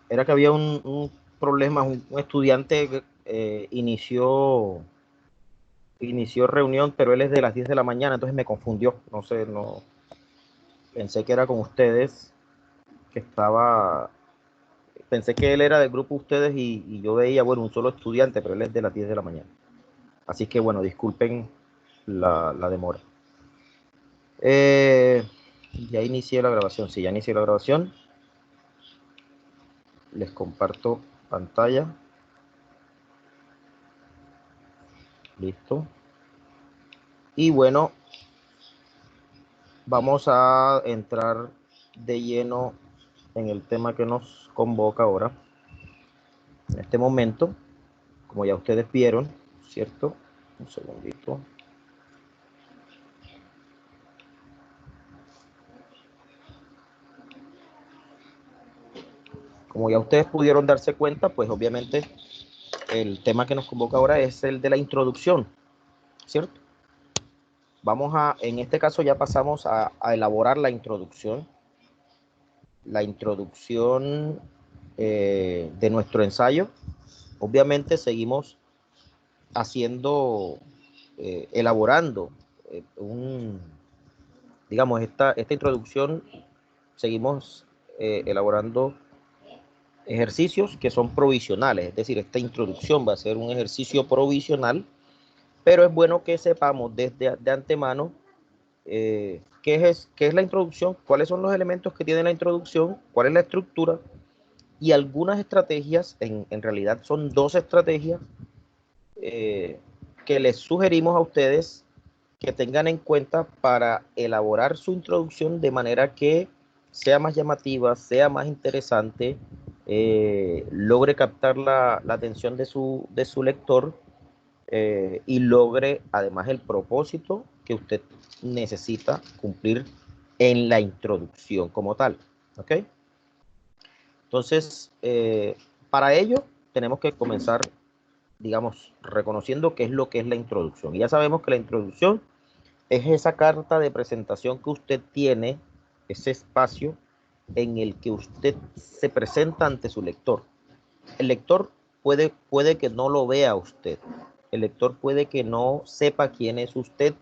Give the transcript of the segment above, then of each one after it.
era que había un problema, un estudiante inició reunión, pero él es de las 10 de la mañana, entonces me confundió, no sé, no, pensé que era con ustedes, que estaba, pensé que él era del grupo de ustedes y yo veía, bueno, un solo estudiante, pero él es de las 10 de la mañana. Así que bueno, disculpen la demora. Eh, ya inicié la grabación, sí, ya inicié la grabación. Les comparto pantalla. Listo. Y bueno, vamos a entrar de lleno en el tema que nos convoca ahora. En este momento, como ya ustedes vieron, ¿cierto? Un segundito. Como ya ustedes pudieron darse cuenta, pues obviamente el tema que nos convoca ahora es el de la introducción, ¿cierto? en este caso ya pasamos a elaborar la introducción. La introducción de nuestro ensayo. Obviamente seguimos haciendo, elaborando digamos, esta introducción, seguimos elaborando ejercicios que son provisionales, es decir, esta introducción va a ser un ejercicio provisional, pero es bueno que sepamos desde de antemano qué es la introducción, cuáles son los elementos que tiene la introducción, cuál es la estructura y algunas estrategias, en realidad son dos estrategias eh, que les sugerimos a ustedes que tengan en cuenta para elaborar su introducción de manera que sea más llamativa, sea más interesante, logre captar la atención de su lector y logre además el propósito que usted necesita cumplir en la introducción como tal. ¿Ok? Entonces, para ello tenemos que comenzar, digamos, reconociendo qué es lo que es la introducción. Y ya sabemos que la introducción es esa carta de presentación que usted tiene, ese espacio en el que usted se presenta ante su lector. El lector puede que no lo vea a usted. El lector puede que no sepa quién es usted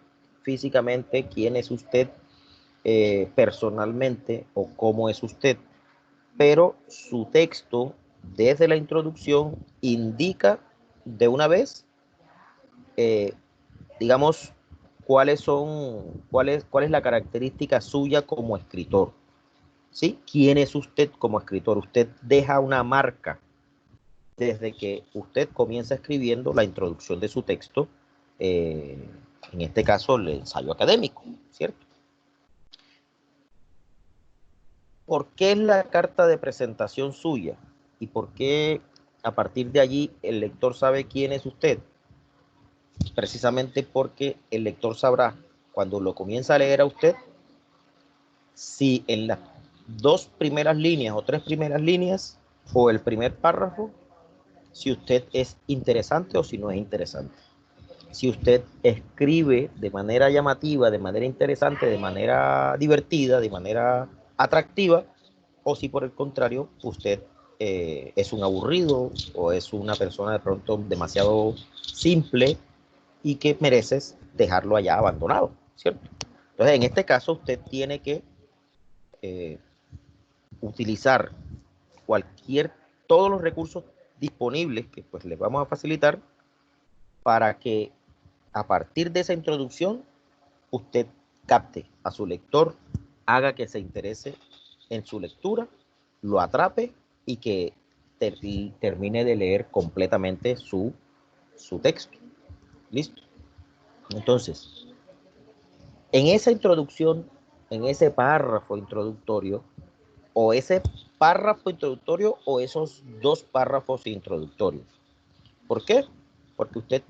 físicamente, quién es usted personalmente o cómo es usted. Pero su texto, desde la introducción, indica de una vez, eh, digamos, cuál es la característica suya como escritor. ¿Sí? ¿Quién es usted como escritor? Usted deja una marca desde que usted comienza escribiendo la introducción de su texto, eh, en este caso el ensayo académico, ¿cierto? ¿Por qué es la carta de presentación suya? ¿Y por qué a partir de allí el lector sabe quién es usted? Precisamente porque el lector sabrá, cuando lo comienza a leer a usted, si en las dos primeras líneas o tres primeras líneas o el primer párrafo, si usted es interesante o si no es interesante. Si usted escribe de manera llamativa, de manera interesante, de manera divertida, de manera atractiva, o si por el contrario usted es un aburrido o es una persona de pronto demasiado simple y que mereces dejarlo allá abandonado, ¿cierto? Entonces, en este caso, usted tiene que eh, utilizar cualquier, todos los recursos disponibles que pues les vamos a facilitar para que a partir de esa introducción usted capte a su lector, haga que se interese en su lectura, lo atrape y que termine de leer completamente su texto. ¿Listo? Entonces, en esa introducción, en ese párrafo introductorio, o ese párrafo introductorio o esos dos párrafos introductorios. ¿Por qué? Porque usted,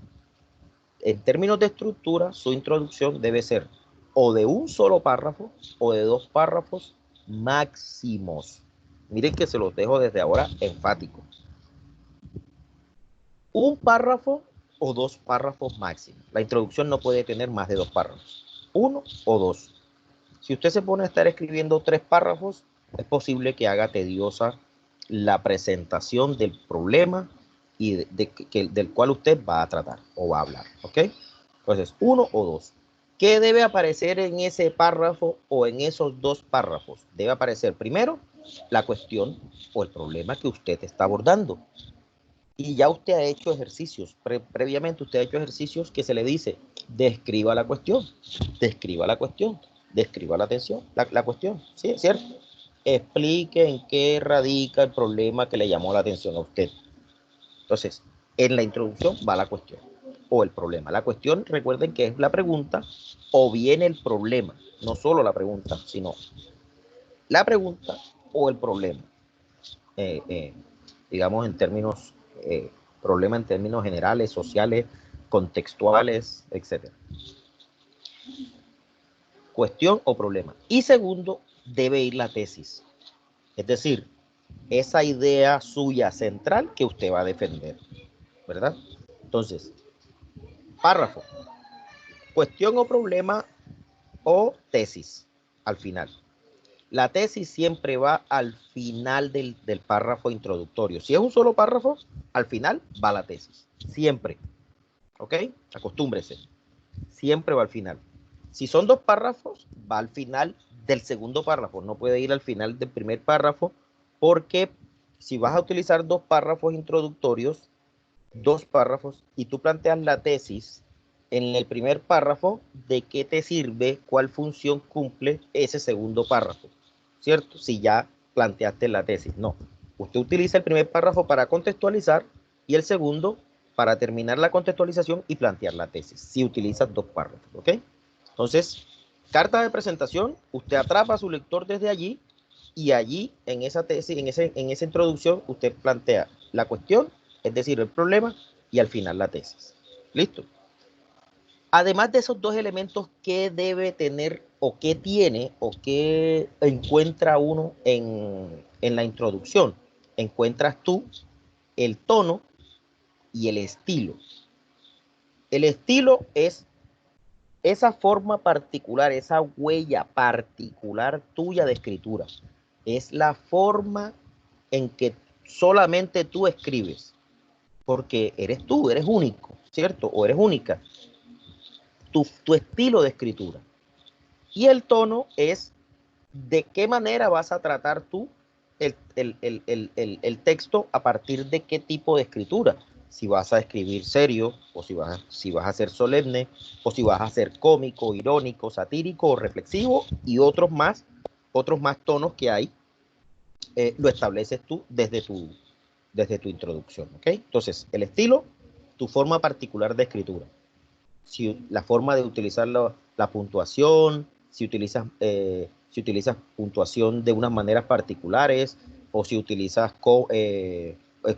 en términos de estructura, su introducción debe ser o de un solo párrafo o de dos párrafos máximos. Miren que se los dejo desde ahora enfático. Un párrafo o dos párrafos máximos. La introducción no puede tener más de dos párrafos. Uno o dos. Si usted se pone a estar escribiendo tres párrafos, es posible que haga tediosa la presentación del problema y del cual usted va a tratar o va a hablar, ¿ok? Entonces, 1 o 2. ¿Qué debe aparecer en ese párrafo o en esos 2 párrafos? Debe aparecer primero la cuestión o el problema que usted está abordando. Y ya usted ha hecho ejercicios, previamente usted ha hecho ejercicios que se le dice, describa la cuestión, describa la cuestión, describa la cuestión, ¿sí? ¿Es cierto? Explique en qué radica el problema que le llamó la atención a usted. Entonces, en la introducción va la cuestión o el problema. La cuestión, recuerden que es la pregunta o bien el problema, no solo la pregunta, sino la pregunta o el problema. Digamos en términos, problema en términos generales, sociales, contextuales, etc. Cuestión o problema. Y segundo, debe ir la tesis. Es decir, esa idea suya central que usted va a defender, ¿verdad? Entonces, párrafo, cuestión o problema o tesis al final. La tesis siempre va al final del párrafo introductorio. Si es un solo párrafo, al final va la tesis. Siempre. ¿Ok? Acostúmbrese. Siempre va al final. Si son 2 párrafos, va al final del segundo párrafo. No puede ir al final del primer párrafo porque si vas a utilizar 2 párrafos introductorios, 2 párrafos, y tú planteas la tesis en el primer párrafo, ¿de qué te sirve? ¿Cuál función cumple ese segundo párrafo? ¿Cierto? Si ya planteaste la tesis. No. Usted utiliza el primer párrafo para contextualizar y el segundo para terminar la contextualización y plantear la tesis. Si utilizas 2 párrafos, ¿ok? Entonces, carta de presentación, usted atrapa a su lector desde allí y allí en esa tesis, en esa introducción, usted plantea la cuestión, es decir, el problema y al final la tesis. ¿Listo? Además de esos 2 elementos, ¿qué debe tener o qué tiene o qué encuentra uno en la introducción? Encuentras tú el tono y el estilo. El estilo es esa forma particular, esa huella particular tuya de escritura. Es la forma en que solamente tú escribes, porque eres tú, eres único, ¿cierto? O eres única. Tu estilo de escritura. Y el tono es de qué manera vas a tratar tú el texto a partir de qué tipo de escritura. Si vas a escribir serio, o si vas a ser solemne, o si vas a ser cómico, irónico, satírico o reflexivo, y otros más tonos que hay, lo estableces tú desde tu introducción. ¿Ok? Entonces, el estilo, tu forma particular de escritura. Si la forma de utilizar la puntuación, si utilizas puntuación de unas maneras particulares, o si utilizas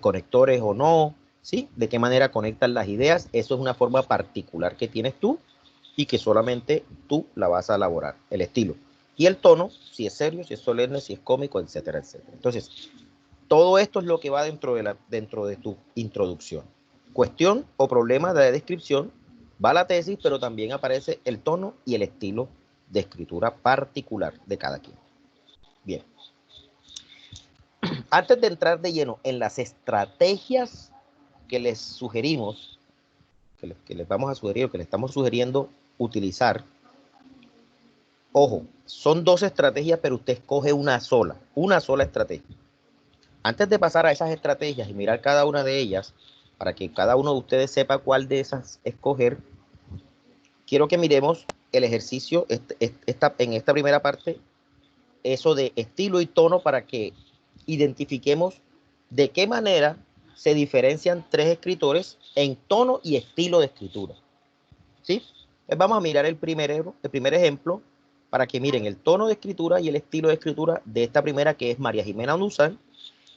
conectores o no, ¿sí? De qué manera conectas las ideas, eso es una forma particular que tienes tú y que solamente tú la vas a elaborar, el estilo. Y el tono, si es serio, si es solemne, si es cómico, etcétera, etcétera. Entonces, todo esto es lo que va dentro de tu introducción. Cuestión o problema de la descripción, va la tesis, pero también aparece el tono y el estilo de escritura particular de cada quien. Bien. Antes de entrar de lleno en las estrategias que les sugerimos, que les vamos a sugerir, que les estamos sugiriendo utilizar, ojo, son 2 estrategias, pero usted escoge una sola estrategia. Antes de pasar a esas estrategias y mirar cada una de ellas, para que cada uno de ustedes sepa cuál de esas escoger, quiero que miremos el ejercicio en esta primera parte, eso de estilo y tono, para que identifiquemos de qué manera se diferencian 3 escritores en tono y estilo de escritura. ¿Sí? Pues vamos a mirar el primer ejemplo para que miren el tono de escritura y el estilo de escritura de esta primera, que es María Jimena Duzán.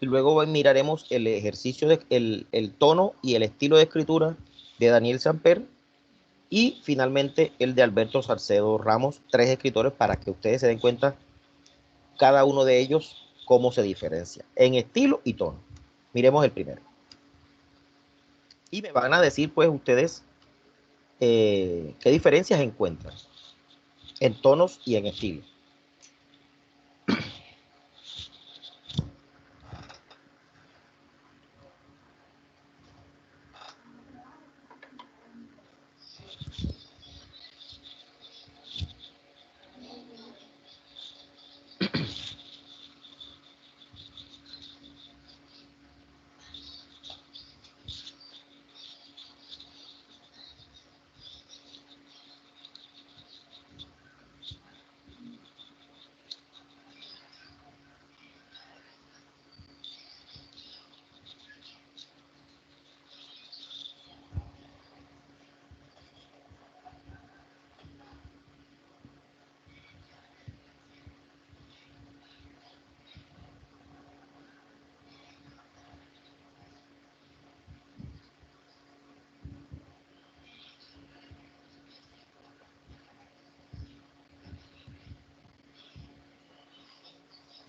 Y luego miraremos el ejercicio el tono y el estilo de escritura de Daniel Samper, y finalmente el de Alberto Salcedo Ramos, 3 escritores para que ustedes se den cuenta cada uno de ellos cómo se diferencia en estilo y tono. Miremos el primero. Y me van a decir pues ustedes qué diferencias encuentran en tonos y en estilo.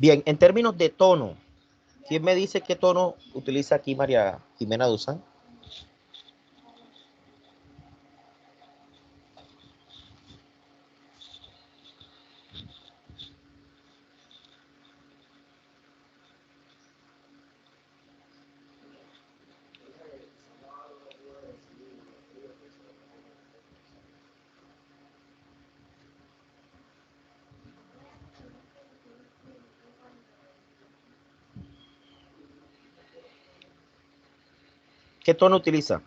Bien, en términos de tono, ¿quién me dice qué tono utiliza aquí María Jimena Duzán? ¿Qué tono utiliza?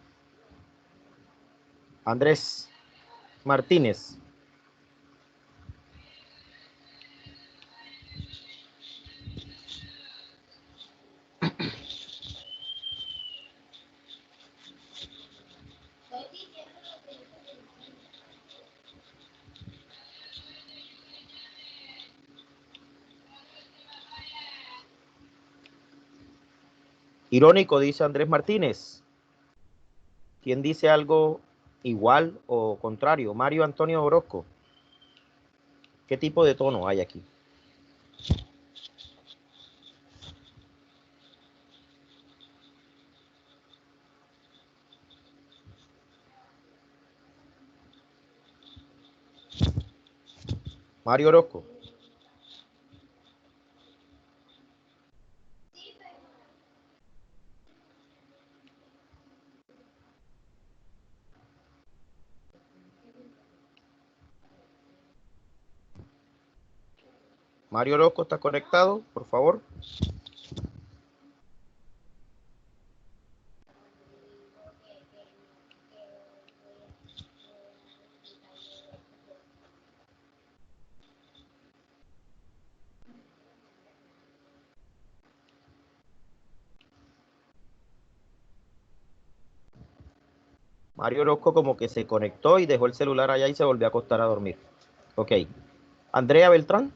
Andrés Martínez. Irónico, dice Andrés Martínez. ¿Quién dice algo igual o contrario? Mario Antonio Orozco. ¿Qué tipo de tono hay aquí? Mario Orozco. Mario Orozco está conectado, por favor. Mario Orozco como que se conectó y dejó el celular allá y se volvió a acostar a dormir. Ok. Andrea Beltrán.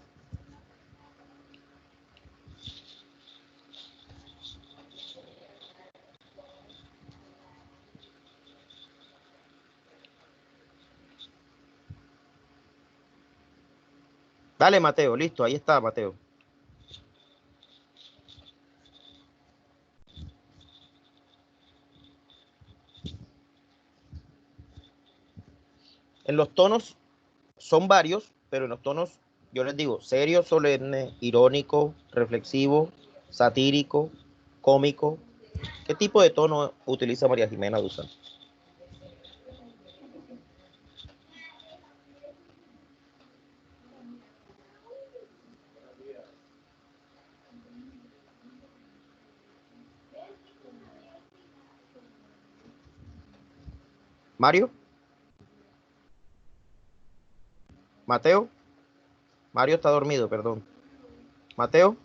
Dale, Mateo. Listo, ahí está, Mateo. En los tonos son varios, pero en los tonos, yo les digo, serio, solemne, irónico, reflexivo, satírico, cómico. ¿Qué tipo de tono utiliza María Jimena Duzán? Mario, Mateo, Mario está dormido, perdón. Mateo,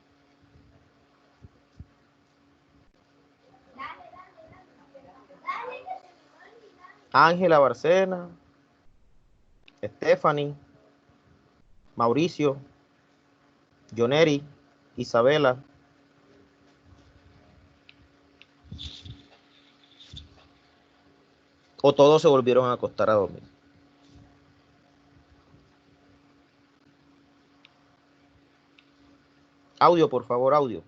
Ángela Barcena, Stephanie, Mauricio, Joneri, Isabela, o todos se volvieron a acostar a dormir. Audio, por favor, audio.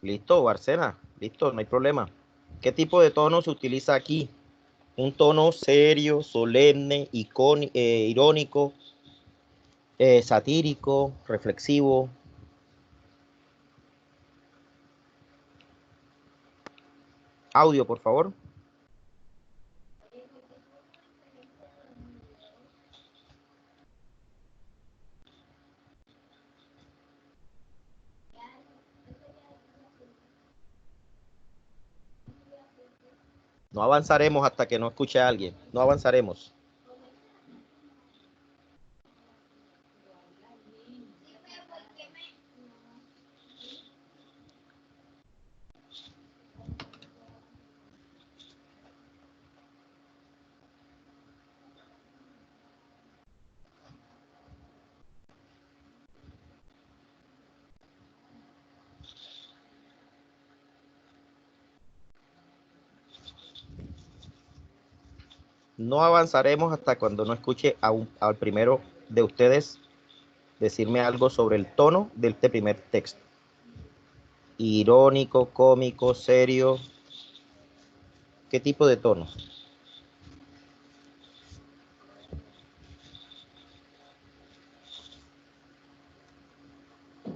Listo, Barcena, listo, no hay problema. ¿Qué tipo de tono se utiliza aquí? Un tono serio, solemne, irónico, satírico, reflexivo. Audio, por favor. No avanzaremos hasta que no escuche a alguien. No avanzaremos. No avanzaremos hasta cuando no escuche al primero de ustedes decirme algo sobre el tono de este primer texto. Irónico, cómico, serio. ¿Qué tipo de tono?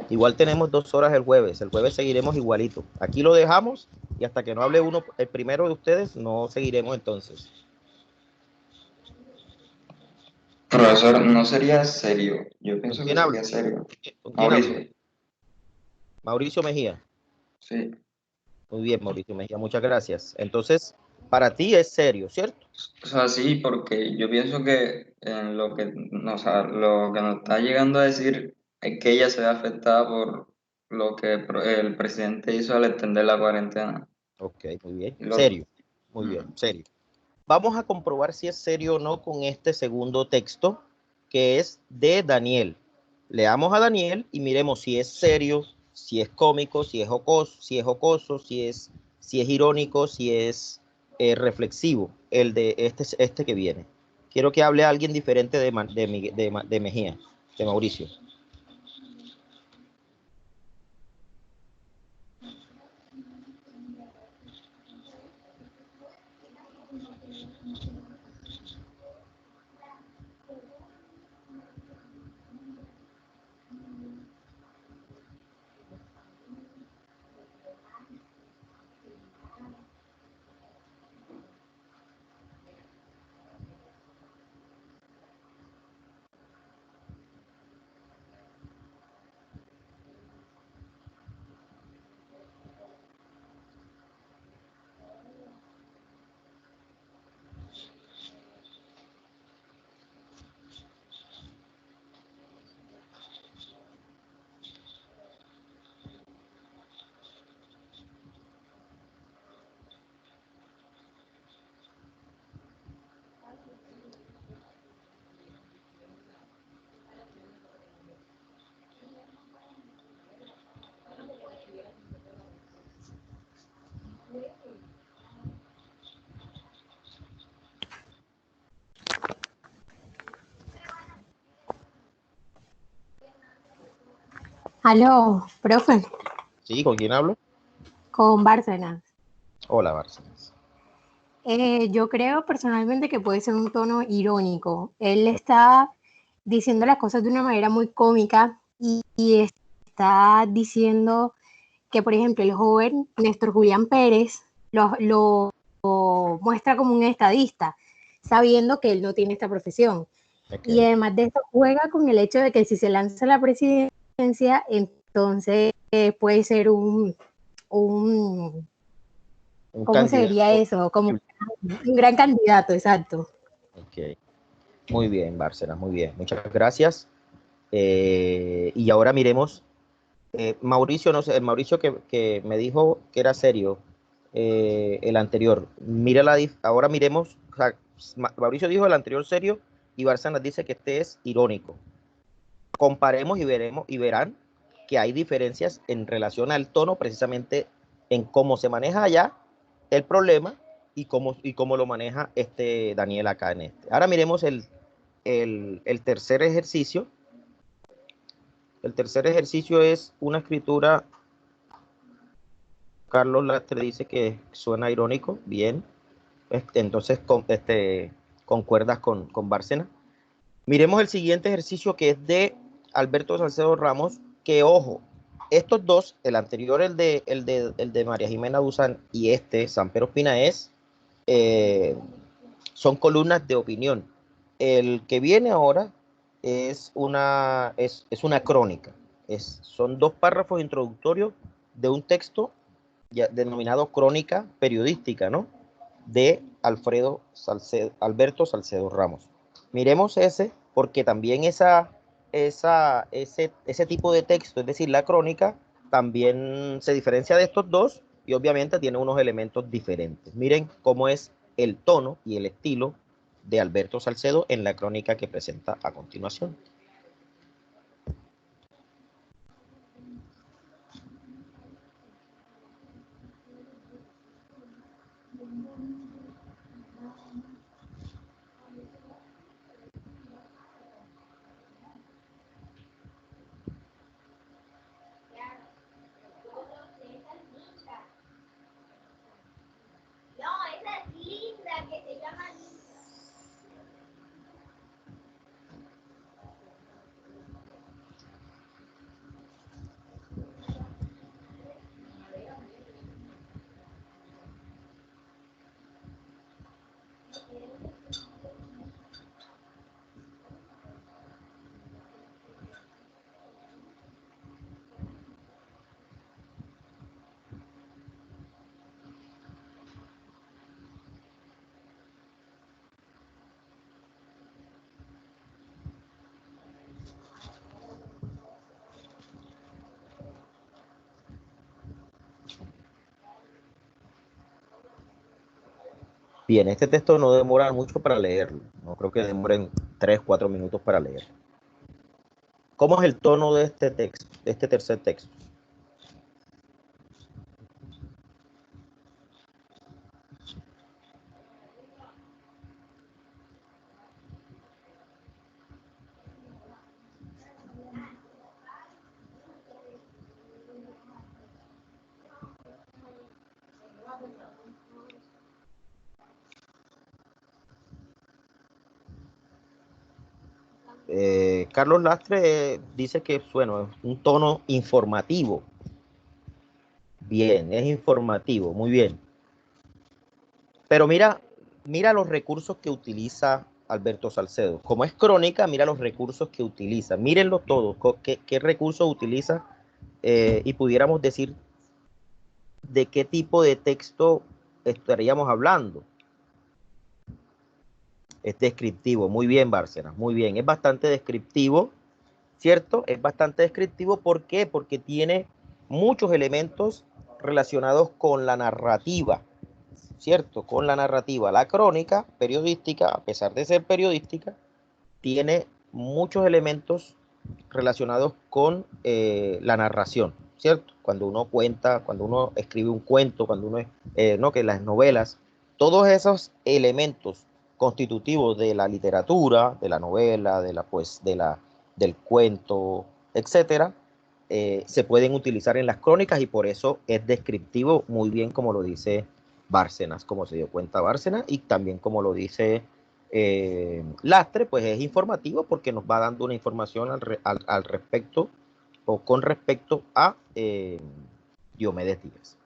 Igual tenemos 2 horas el jueves. El jueves seguiremos igualito. Aquí lo dejamos y hasta que no hable uno, el primero de ustedes, no seguiremos entonces. Profesor, no sería serio. Yo ¿Con pienso que quién hablo? sería serio. ¿Con quién hablo? Mauricio, Mauricio Mejía. sí. Muy bien, Mauricio Mejía, muchas gracias. Entonces, para ti es serio, ¿cierto? O sea, sí, porque yo pienso que en lo que, no, o sea, lo que nos está llegando a decir es que ella se ve afectada por lo que el presidente hizo al extender la cuarentena. Ok, muy bien. Y lo, Serio. Muy bien, mm, serio. Vamos a comprobar si es serio o no con este segundo texto, que es de Daniel. Leamos a Daniel y miremos si es serio, si es cómico, si es jocoso, si es irónico, si es reflexivo, el de este que viene. Quiero que hable alguien diferente de Mejía, de Mauricio. Aló, profe, ¿Sí? ¿Con quién hablo? con Bárcenas. Hola, Bárcenas. Yo creo personalmente que puede ser un tono irónico. Él está diciendo las cosas de una manera muy cómica y está diciendo que, por ejemplo, el joven Néstor Julián Pérez lo muestra como un estadista, sabiendo que él no tiene esta profesión. Y Okay. además de esto, juega con el hecho de que si se lanza a la presidencia, entonces puede ser un Un ¿cómo se diría candidato. eso? Como un gran candidato, exacto. Ok. Muy bien, Bárcenas, muy bien. Muchas gracias. Y ahora miremos, Mauricio, no sé, el Mauricio que me dijo que era serio, el anterior. Mira ahora miremos, o sea, Mauricio dijo el anterior serio y Bárcenas dice que este es irónico. Comparemos y veremos y verán que hay diferencias en relación al tono, precisamente en cómo se maneja allá el problema y cómo lo maneja este Daniel acá en este. Ahora miremos el tercer ejercicio. El tercer ejercicio es una escritura. Carlos Lastre dice que suena irónico. Bien. Entonces, concuerdas con Bárcena. Miremos el siguiente ejercicio que es de Alberto Salcedo Ramos, que ojo, estos dos, el anterior, el de María Jimena Duzán y este, San Pedro Espina, eh, son columnas de opinión. El que viene ahora es una crónica. Son 2 párrafos introductorios de un texto denominado crónica periodística, ¿no? De Alberto Salcedo Ramos. Miremos ese, porque también ese tipo de texto, es decir, la crónica, también se diferencia de estos dos y obviamente tiene unos elementos diferentes. Miren cómo es el tono y el estilo de Alberto Salcedo en la crónica que presenta a continuación. Bien, este texto no demora mucho para leerlo. No creo que demoren 3, 4 minutos para leerlo. ¿Cómo es el tono de este texto, de este tercer texto? Carlos Lastre dice que bueno, es un tono informativo. Bien, es informativo, muy bien. Pero mira los recursos que utiliza Alberto Salcedo. Como es crónica, mira los recursos que utiliza. Mírenlos todos, qué recursos utiliza y pudiéramos decir de qué tipo de texto estaríamos hablando. Es descriptivo, muy bien, Bárcenas, muy bien. Es bastante descriptivo, ¿cierto? Es bastante descriptivo, ¿por qué? Porque tiene muchos elementos relacionados con la narrativa, ¿cierto? Con la narrativa. La crónica periodística, a pesar de ser periodística, tiene muchos elementos relacionados con la narración, ¿cierto? Cuando uno cuenta, cuando uno escribe un cuento, cuando uno, no, que las novelas, todos esos elementos constitutivos de la literatura, de la novela, pues, del cuento, etcétera, se pueden utilizar en las crónicas y por eso es descriptivo muy bien como lo dice Bárcenas, como se dio cuenta Bárcenas y también como lo dice Lastre, pues es informativo porque nos va dando una información al respecto o con respecto a Diomedes Díaz.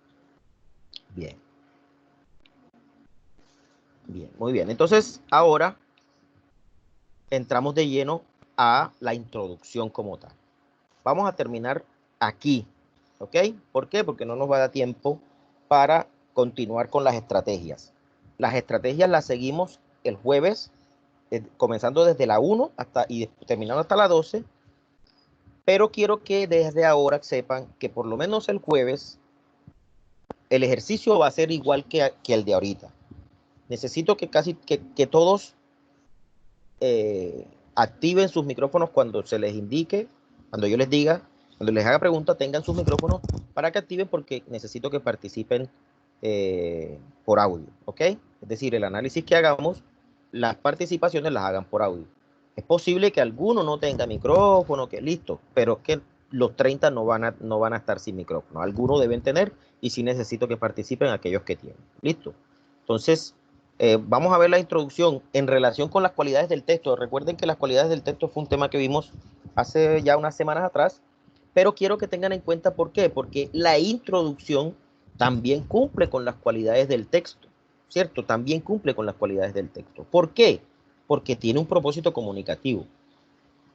Bien. Bien, muy bien. Entonces, ahora entramos de lleno a la introducción como tal. Vamos a terminar aquí, ¿ok? ¿Por qué? Porque no nos va a dar tiempo para continuar con las estrategias. Las estrategias las seguimos el jueves, comenzando desde la 1 y terminando hasta la 12, pero quiero que desde ahora sepan que por lo menos el jueves el ejercicio va a ser igual que el de ahorita. Necesito que todos activen sus micrófonos cuando se les indique, cuando yo les diga, cuando les haga preguntas, tengan sus micrófonos para que activen porque necesito que participen por audio, ¿ok? Es decir, el análisis que hagamos, las participaciones las hagan por audio. Es posible que alguno no tenga micrófono, que listo, pero es que los 30 no van a estar sin micrófono. Algunos deben tener y sí necesito que participen aquellos que tienen. Listo. Entonces, vamos a ver la introducción en relación con las cualidades del texto. Recuerden que las cualidades del texto fue un tema que vimos hace ya unas semanas atrás, pero quiero que tengan en cuenta por qué. Porque la introducción también cumple con las cualidades del texto, ¿cierto? También cumple con las cualidades del texto. ¿Por qué? Porque tiene un propósito comunicativo.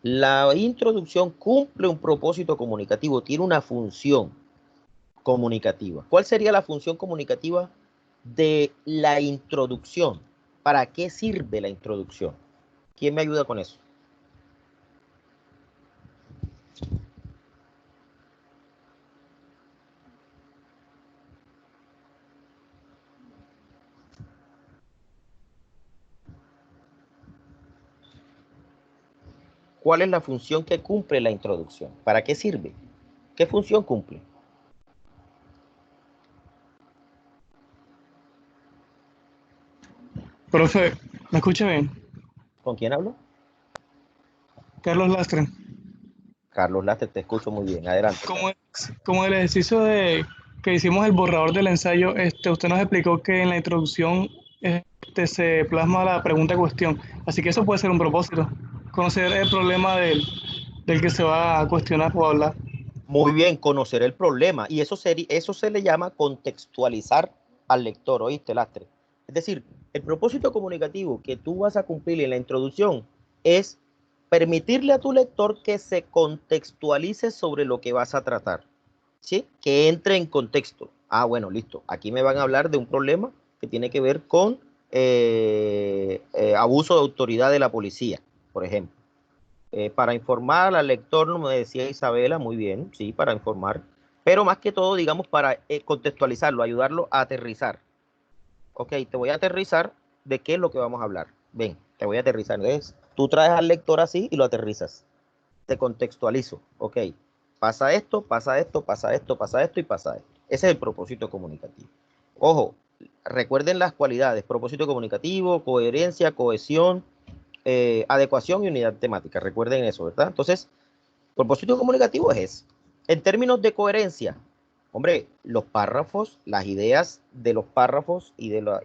La introducción cumple un propósito comunicativo, tiene una función comunicativa. ¿Cuál sería la función comunicativa de la introducción? ¿Para qué sirve la introducción? ¿Quién me ayuda con eso? ¿Cuál es la función que cumple la introducción? ¿Para qué sirve? ¿Qué función cumple? Profe, ¿me escucha bien? ¿Con quién hablo? Carlos Lastre. Carlos Lastre, te escucho muy bien. Adelante. Como el ejercicio que hicimos el borrador del ensayo, usted nos explicó que en la introducción se plasma la pregunta-cuestión. Así que eso puede ser un propósito, conocer el problema del que se va a cuestionar o hablar. Muy bien, conocer el problema. Y eso se le llama contextualizar al lector, ¿oíste, Lastre? Es decir, el propósito comunicativo que tú vas a cumplir en la introducción es permitirle a tu lector que se contextualice sobre lo que vas a tratar, ¿sí? Que entre en contexto. Ah, bueno, listo. Aquí me van a hablar de un problema que tiene que ver con abuso de autoridad de la policía, por ejemplo. Para informar al lector, me decía Isabela, muy bien, sí, para informar, pero más que todo, digamos, para contextualizarlo, ayudarlo a aterrizar. Ok, te voy a aterrizar de qué es lo que vamos a hablar. Ven, te voy a aterrizar. Entonces, tú traes al lector así y lo aterrizas. Te contextualizo. Ok, pasa esto, pasa esto, pasa esto, pasa esto y pasa esto. Ese es el propósito comunicativo. Ojo, recuerden las cualidades: propósito comunicativo, coherencia, cohesión, adecuación y unidad temática. Recuerden eso, ¿verdad? Entonces, propósito comunicativo es eso. En términos de coherencia, hombre, los párrafos, las ideas de los párrafos y de los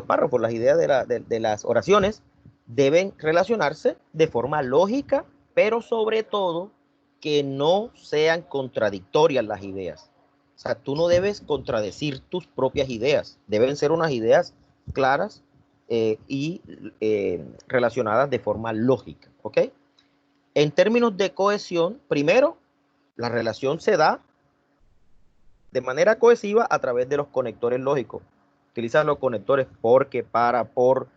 párrafos, las ideas de las oraciones deben relacionarse de forma lógica, pero sobre todo que no sean contradictorias las ideas. O sea, tú no debes contradecir tus propias ideas, deben ser unas ideas claras y relacionadas de forma lógica, ¿ok? En términos de cohesión, primero, la relación se da de manera cohesiva a través de los conectores lógicos. Utilizan los conectores porque, para, por,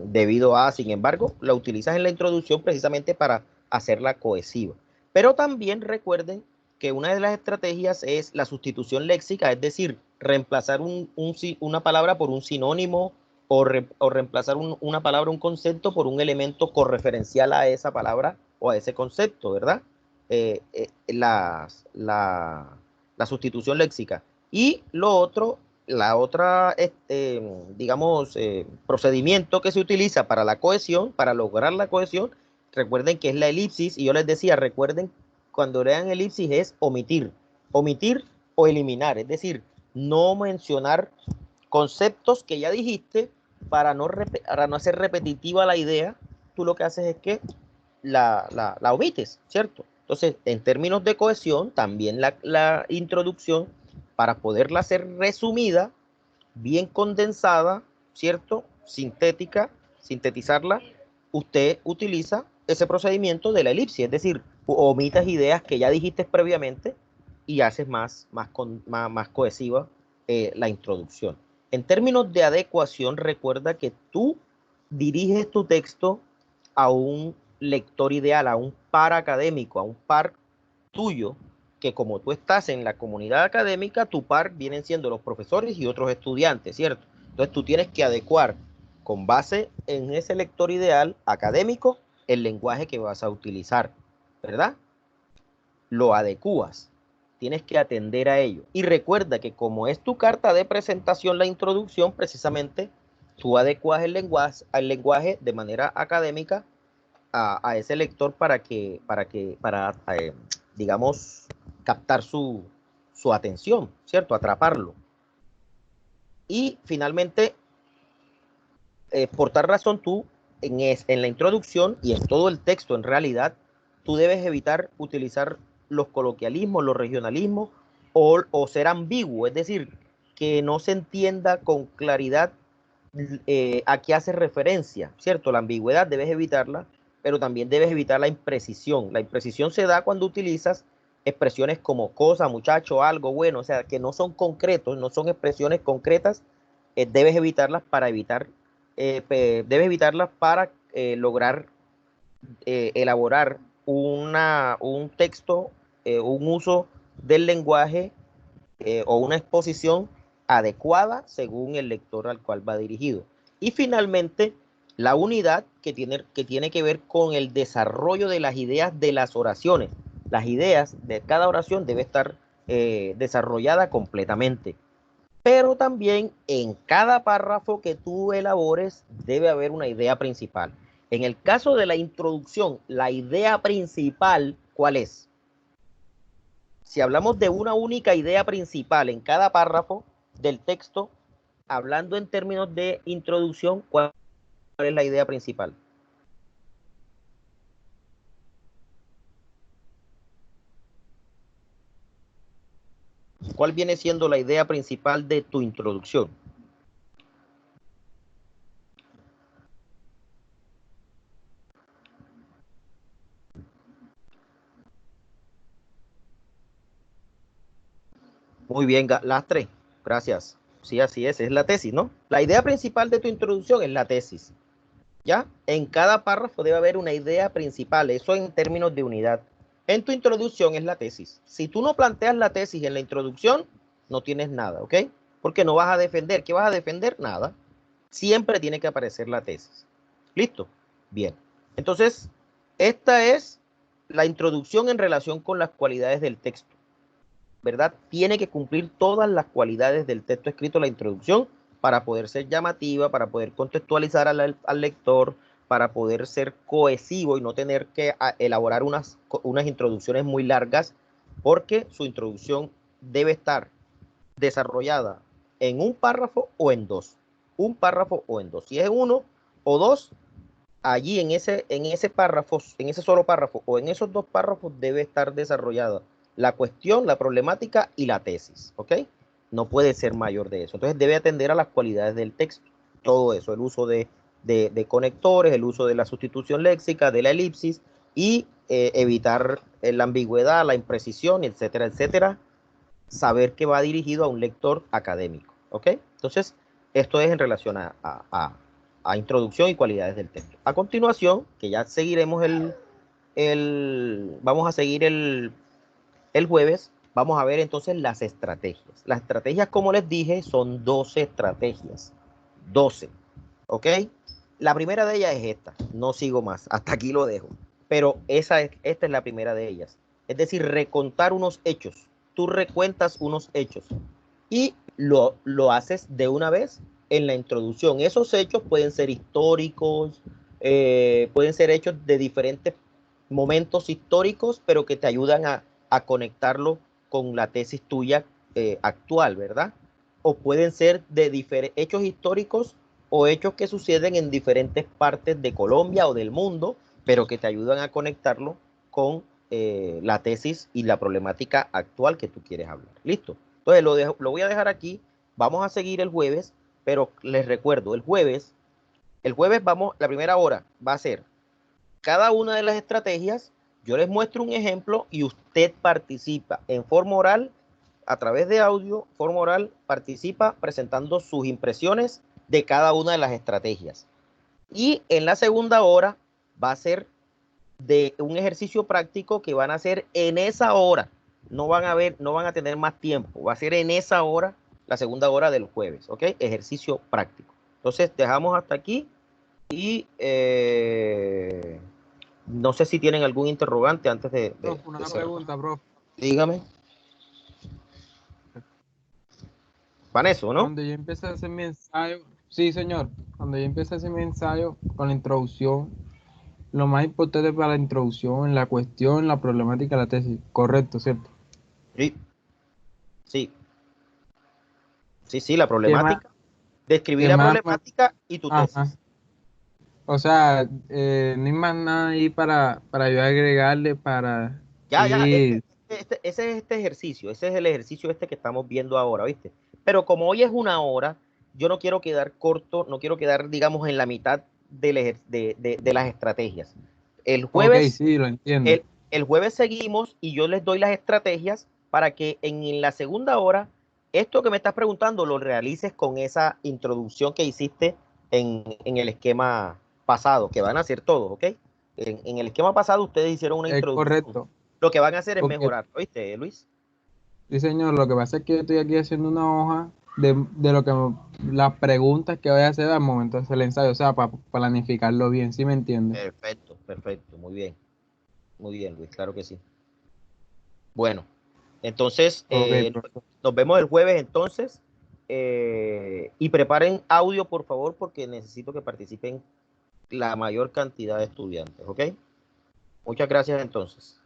debido a, sin embargo, la utilizas en la introducción precisamente para hacerla cohesiva. Pero también recuerden que una de las estrategias es la sustitución léxica, es decir, reemplazar una palabra por un sinónimo o reemplazar una palabra, un concepto, por un elemento correferencial a esa palabra o a ese concepto, ¿verdad? La sustitución léxica. Y lo otro, la otra, digamos, procedimiento que se utiliza para la cohesión, para lograr la cohesión, recuerden que es la elipsis. Y yo les decía, recuerden, cuando lean elipsis es omitir o eliminar, es decir, no mencionar conceptos que ya dijiste para no hacer repetitiva la idea. Tú lo que haces es que la omites, ¿cierto? Entonces, en términos de cohesión, también la introducción, para poderla hacer resumida, bien condensada, ¿cierto? Sintetizarla, usted utiliza ese procedimiento de la elipsis, es decir, omitas ideas que ya dijiste previamente y haces más cohesiva la introducción. En términos de adecuación, recuerda que tú diriges tu texto a un lector ideal, a un par académico, a un par tuyo, que como tú estás en la comunidad académica, tu par vienen siendo los profesores y otros estudiantes, ¿cierto? Entonces tú tienes que adecuar, con base en ese lector ideal académico, el lenguaje que vas a utilizar, ¿verdad? Lo adecuas, tienes que atender a ello. Y recuerda que como es tu carta de presentación, la introducción, precisamente tú adecuas el lenguaje de manera académica a ese lector para digamos, captar su atención, ¿cierto? Atraparlo. Y finalmente, por tal razón, tú en la introducción y en todo el texto, en realidad, tú debes evitar utilizar los coloquialismos, los regionalismos o ser ambiguo, es decir, que no se entienda con claridad a qué hace referencia, ¿cierto? La ambigüedad debes evitarla, pero también debes evitar la imprecisión. La imprecisión se da cuando utilizas expresiones como cosa, muchacho, algo, bueno, o sea, que no son concretos, no son expresiones concretas. Debes evitarlas para lograr elaborar un texto, un uso del lenguaje o una exposición adecuada según el lector al cual va dirigido. Y finalmente, la unidad que tiene que ver con el desarrollo de las ideas de las oraciones. Las ideas de cada oración debe estar desarrollada completamente. Pero también en cada párrafo que tú elabores debe haber una idea principal. En el caso de la introducción, la idea principal, ¿cuál es? Si hablamos de una única idea principal en cada párrafo del texto, hablando en términos de introducción, ¿cuál es la idea principal? ¿Cuál viene siendo la idea principal de tu introducción? Muy bien, Lastre, gracias. Sí, así es la tesis, ¿no? La idea principal de tu introducción es la tesis, ¿ya? En cada párrafo debe haber una idea principal, eso en términos de unidad. en tu introducción es la tesis. Si tú no planteas la tesis en la introducción, no tienes nada, ¿ok? Porque no vas a defender. ¿Qué vas a defender? Nada. Siempre tiene que aparecer la tesis. ¿Listo? Bien. Entonces, esta es la introducción en relación con las cualidades del texto, ¿verdad? Tiene que cumplir todas las cualidades del texto escrito, la introducción, para poder ser llamativa, para poder contextualizar al lector, para poder ser cohesivo y no tener que elaborar unas introducciones muy largas, porque su introducción debe estar desarrollada en un párrafo o en dos. Un párrafo o en dos. Si es uno o dos, allí en ese párrafo, en ese solo párrafo o en esos dos párrafos debe estar desarrollada la cuestión, la problemática y la tesis, ¿ok? No puede ser mayor de eso. Entonces debe atender a las cualidades del texto. Todo eso, el uso de conectores, el uso de la sustitución léxica, de la elipsis y evitar la ambigüedad, la imprecisión, etcétera, etcétera. Saber que va dirigido a un lector académico, ¿ok? Entonces, esto es en relación a introducción y cualidades del texto. A continuación, que ya seguiremos vamos a seguir el jueves, vamos a ver entonces las estrategias. Las estrategias, como les dije, son 12 estrategias. 12, ¿ok? La primera de ellas es esta. No sigo más. Hasta aquí lo dejo. Pero esta es la primera de ellas. Es decir, recontar unos hechos. Tú recuentas unos hechos y lo haces de una vez en la introducción. Esos hechos pueden ser históricos, pueden ser hechos de diferentes momentos históricos, pero que te ayudan a conectarlo con la tesis tuya actual, ¿verdad? O pueden ser de hechos históricos o hechos que suceden en diferentes partes de Colombia o del mundo, pero que te ayudan a conectarlo con la tesis y la problemática actual que tú quieres hablar. ¿Listo? Entonces lo voy a dejar aquí. Vamos a seguir el jueves, pero les recuerdo, el jueves la primera hora va a ser cada una de las estrategias. Yo les muestro un ejemplo y usted participa en forma oral, a través de audio, forma oral, participa presentando sus impresiones de cada una de las estrategias. Y en la segunda hora va a ser de un ejercicio práctico que van a hacer en esa hora. No van a tener más tiempo. Va a ser en esa hora, la segunda hora del jueves, ¿ok? Ejercicio práctico. Entonces, dejamos hasta aquí y no sé si tienen algún interrogante antes de una pregunta, profe. Dígame. Vaneso, ¿no? Cuando yo empecé a hacer mi ensayo, sí, señor, cuando yo empecé a hacer mi ensayo con la introducción, lo más importante para la introducción, la cuestión, la problemática de la tesis, correcto, ¿cierto? Sí. Sí, la problemática. Describir la problemática y tu tesis. O sea, no hay más nada ahí para yo agregarle para... Ese es este ejercicio, ese es el ejercicio que estamos viendo ahora, ¿viste? Pero como hoy es una hora, yo no quiero quedar corto, no quiero quedar, digamos, en la mitad de las estrategias. El jueves, sí, lo entiendo. El jueves seguimos y yo les doy las estrategias para que en la segunda hora, esto que me estás preguntando, lo realices con esa introducción que hiciste en el esquema pasado, que van a hacer todos, ¿ok? En el esquema pasado ustedes hicieron una introducción. Correcto. Lo que van a hacer es mejorar, ¿oíste, Luis? Sí, señor, lo que pasa es que yo estoy aquí haciendo una hoja de lo que las preguntas que voy a hacer al momento de hacer el ensayo, o sea, para planificarlo bien, ¿sí me entiende? Perfecto, muy bien, Luis, claro que sí. Bueno, entonces, nos vemos el jueves entonces, y preparen audio, por favor, porque necesito que participen la mayor cantidad de estudiantes, ¿ok? Muchas gracias entonces.